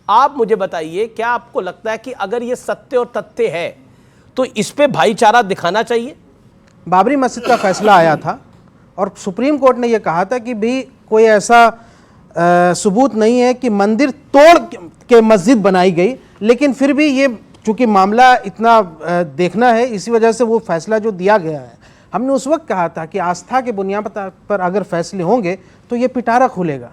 आप मुझे बताइए, क्या आपको लगता है कि अगर ये सत्य और तथ्य है तो इस पे भाईचारा दिखाना चाहिए? बाबरी मस्जिद का फैसला आया था और सुप्रीम कोर्ट ने यह कहा था कि भी कोई ऐसा सबूत नहीं है कि मंदिर तोड़ के मस्जिद बनाई गई, लेकिन फिर भी ये चूंकि मामला इतना देखना है, इसी वजह से वो फैसला जो दिया गया है, हमने उस वक्त कहा था कि आस्था के बुनियाद पर अगर फैसले होंगे तो ये पिटारा खुलेगा।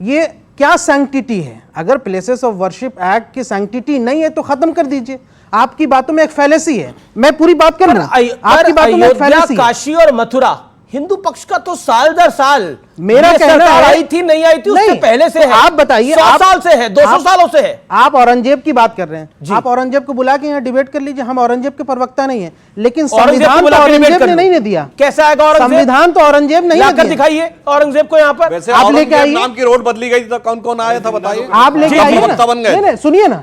ये क्या सैंक्टिटी है? अगर प्लेसेस ऑफ वर्शिप एक्ट की सैंक्टिटी नहीं है तो खत्म कर दीजिए। आपकी बातों में एक फैलेसी है, मैं पूरी बात कर रहा हूं, आपकी बातों में एक फैलेसी है। काशी और मथुरा हिंदू पक्ष का तो साल दर साल मेरा कहना है, आई थी नहीं आई थी, उससे पहले से है। आप बताइए, 100 साल से है, 200 सालों से है। आप औरंगजेब की बात कर रहे हैं, आप औरंगजेब को बुला के यहाँ डिबेट कर लीजिए, हम औरंगजेब के प्रवक्ता नहीं है, लेकिन संविधान तो औरंगजेब ने नहीं दिया। कैसा आएगा औरंगजेब? संविधान तो औरंगजेब नहीं दिया। दिखाइए औरंगजेब को यहाँ पर। आप लेके आइए, नाम की रोड बदली गई तो कौन कौन आया था बताइए। आप लेके आइए ना, सुनिए ना,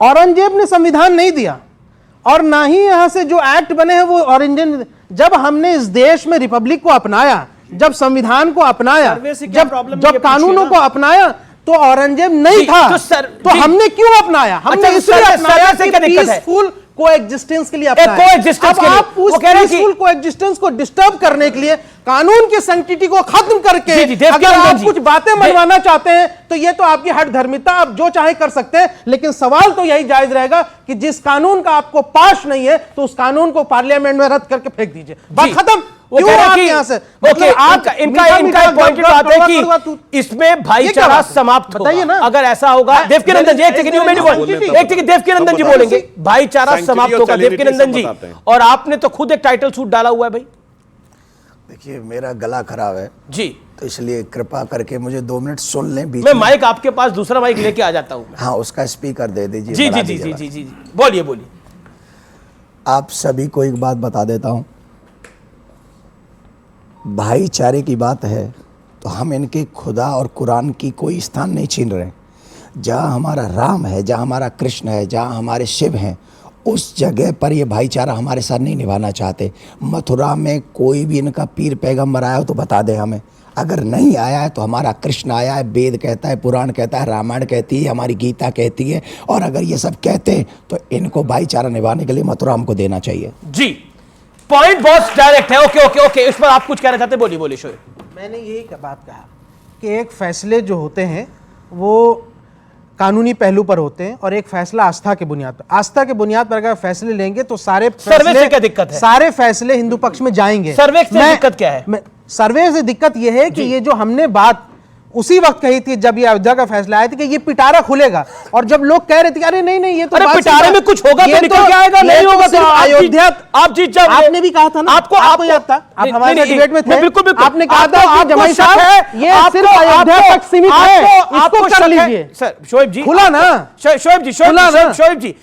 औरंगजेब ने संविधान नहीं दिया और ना ही यहां से जो एक्ट बने हैं वो औरंगजेब। जब हमने इस देश में रिपब्लिक को अपनाया, जब संविधान को अपनाया, जब कानूनों को अपनाया, तो औरंगजेब नहीं था। तो हमने क्यों अपनाया? हमने इसलिए अपनाया कि पीसफुल कोएग्जिस्टेंस के लिए अपनाया। अब आप पीसफुल कोएग्जिस्टेंस को डिस्टर्ब करने के लिए कानून की सैंक्टिटी को खत्म करके अगर आप कुछ बातें मनवाना चाहते हैं तो ये तो आपकी हट धर्मिता, आप जो चाहे कर सकते हैं, लेकिन सवाल तो यही जायज रहेगा कि जिस कानून का आपको पास नहीं है तो उस कानून को पार्लियामेंट में रद्द करके फेंक दीजिए। बात खत्म। वो कह रहे हैं कि इनका पॉइंट बात है कि इसमें भाईचारा समाप्त होगा ना अगर ऐसा होगा। देवकीनंदन जी, देवकीनंदन जी बोलेंगे भाईचारा समाप्त होगा। देवकीनंदन जी, और आपने तो खुद एक टाइटल सूट डाला हुआ है भाई। देखिए, मेरा गला खराब है जी, तो इसलिए कृपा करके मुझे 2 मिनट सुन लें। बीच मैं माइक आपके पास दूसरा माइक लेके आ जाता हूँ। हाँ, उसका स्पीकर दे दीजिए। जी जी जी जी जी जी, बोलिए बोलिए। आप सभी को एक बात बता देता हूँ, भाईचारे की बात है तो हम इनके खुदा और कुरान की कोई स्थान नहीं छीन रहे। जहाँ हमारा राम है, जहाँ हमारा कृष्ण है, जहाँ हमारे शिव हैं, उस जगह पर ये भाईचारा हमारे साथ नहीं निभाना चाहते। मथुरा में कोई भी इनका पीर पैगंबर आया हो तो बता दे हमें। अगर नहीं आया है तो हमारा कृष्ण आया है, वेद कहता है, पुराण कहता है, रामायण कहती है, हमारी गीता कहती है। और अगर ये सब कहते हैं तो इनको भाईचारा निभाने के लिए मथुरा हमको देना चाहिए। जी, पॉइंट बहुत डायरेक्ट है। ओके ओके ओके, इस पर आप कुछ कहना चाहते हैं? बोलिए बोलिए शोएब। मैंने यही बात कहा कि एक फैसले जो होते हैं वो कानूनी पहलू पर होते हैं और एक फैसला आस्था के बुनियाद पर। आस्था के बुनियाद पर अगर फैसले लेंगे तो सारे सर्वे से क्या दिक्कत है? सारे फैसले हिंदू पक्ष में जाएंगे। सर्वे से दिक्कत क्या है? सर्वे से दिक्कत यह है कि ये जो हमने बात उसी वक्त कही थी जब ये अयोध्या का फैसला आया था कि ये पिटारा खुलेगा, और जब लोग कह रहे थे अरे नहीं नहीं ये तो पिटारे में कुछ होगा तो निकल के आएगा, नहीं होगा तो अयोध्या आप जीत जाओगे। आपने भी कहा था ना, आपको याद था, आप हमारे डिबेट में थे, बिल्कुल बिल्कुल आपने कहा था कि जमाई साहब ये सिर्फ अयोध्या तक सीमित है, इसको कर लीजिए। सर शोएब जी, खुला ना शोएब जी, शोएब जी,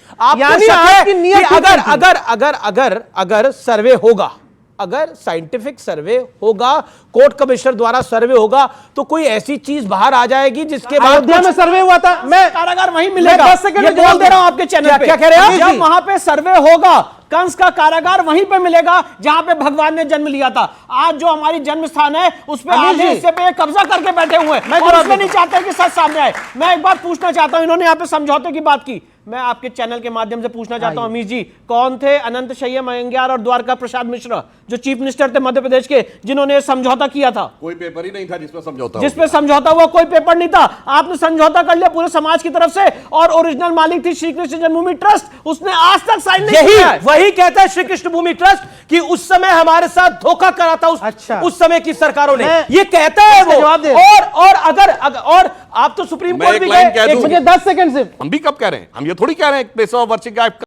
अगर सर्वे होगा, अगर साइंटिफिक सर्वे होगा, कोर्ट कमिश्नर द्वारा सर्वे होगा, तो कोई ऐसी चीज बाहर आ जाएगी जिसके बाद अयोध्या में सर्वे हुआ था, मैं कारागार वहीं मिलेगा। 10 सेकंड में बोल दे रहा हूं आपके चैनल पे। क्या कह रहे हैं आप? जब वहां पे सर्वे होगा, कंस का कारागार वहीं पे मिलेगा जहां पे भगवान ने जन्म लिया था। आज जो हमारी जन्म स्थान है उस पे आधे हिस्से पे कब्जा करके बैठे हुए हैं और उसमें नहीं चाहते कि सच सामने आए। मैं एक बात पूछना चाहता हूं, इन्होंने यहाँ पे समझौते की बात की, मैं आपके चैनल के माध्यम से पूछना चाहता हूं अमीश जी, कौन थे अनंत शय्या मंग्यार और द्वारका प्रसाद मिश्रा जो चीफ मिनिस्टर थे मध्य प्रदेश के, जिन्होंने समझौता किया था? कोई पेपर ही नहीं था जिसमें समझौता हुआ, कोई पेपर नहीं था। आपने समझौता कर लिया पूरे समाज की तरफ से, और ओरिजिनल मालिक थी श्री कृष्ण जन्मभूमि ट्रस्ट, उसने आज तक साइन नहीं किया है। वही कहता है श्री कृष्ण भूमि ट्रस्ट कि उस समय हमारे साथ धोखा करा था उस समय की सरकारों ने, ये कहता है वो। और अगर आप तो सुप्रीम कोर्ट भी गए, 10 सेकंड से हम भी कब कह रहे हैं, हम ये थोड़ी कह रहे हैं प्लेस ऑफ वर्शिप